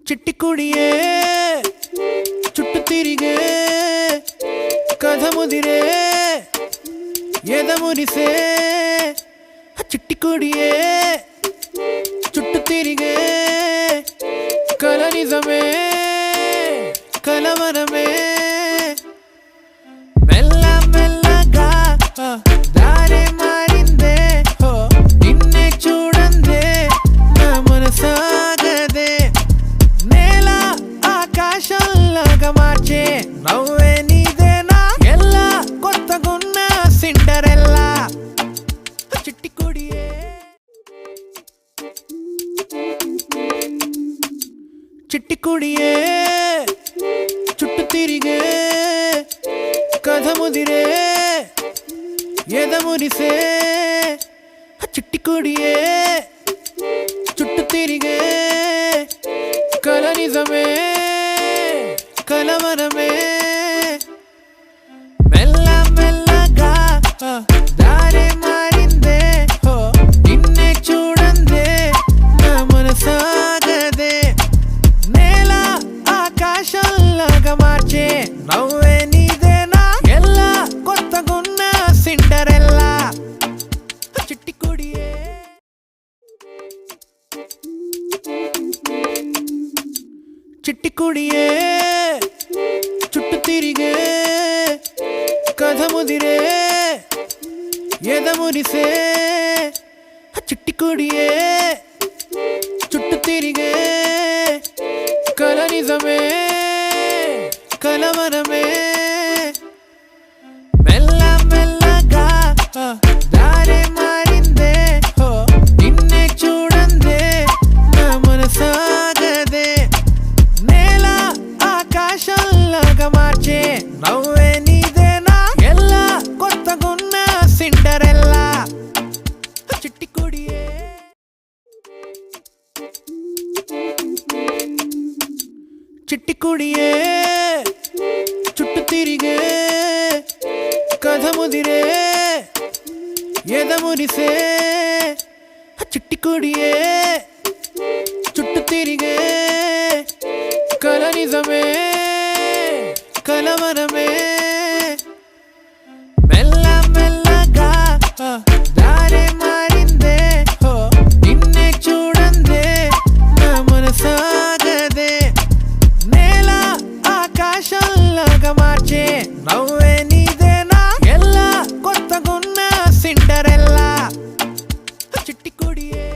చిట్టి కుడియే చుట్టు తిరిగే కథ ముదిరే ఎదమురిసే చిట్టి కుడియే చుట్టు తిరిగే కల నిజమే కలవరమే మెల్ల మెల్లగా దారే మారిందే నిన్నే చూడందే నా మనసాగదే నేల ఆకాశంలాగా మార్చే నవ్వే నీదేనా ఎల్లా కొత్తగున్న సిండరెల్లా చిట్టి కుడియే చిట్టి కుడియే చుట్టు తిరిగే కథ ముదిరే ఎదమురిసే చిట్టి కుడియే చుట్టు తిరిగే కల నిజమే కలవరమే మెల్ల మెల్లగా దారే మారిందే నిన్నే చూడందే నా మనసాగదే నేల ఆకాశంలాగా మార్చే నవ్వే నీదేనా ఎల్లా కొత్తగున్న సిండరెల్లా చిట్టి కుడియే చిట్టి కుడియే చుట్టు తిరిగే కథ ముదిరే ఎదమురిసే చిట్టి కుడియే చుట్టు తిరిగే కల నిజమే కలవరమే మెల్ల మెల్లగా దారే మారిందే నిన్నే చూడందే నా మనసాగదే నేల ఆకాశంలాగా మార్చే నవ్వే నీదేనా ఎల్లా కొత్తగున్న సిండరెల్లా చిట్టి కుడియే చిట్టి కుడియే చుట్టు తిరిగే కథ ముదిరే ఎదమురిసే చిట్టి కుడియే చుట్టు తిరిగే కల నిజమే కలవరమే మెల్ల మెల్లగా దారే మారిందే నిన్నే చూడందే నా మనసాగదే నేల ఆకాశంలాగా మార్చే నవ్వే నీదేనా ఎల్లా కొత్తగున్న సిండరెల్లా చిట్టి కుడియే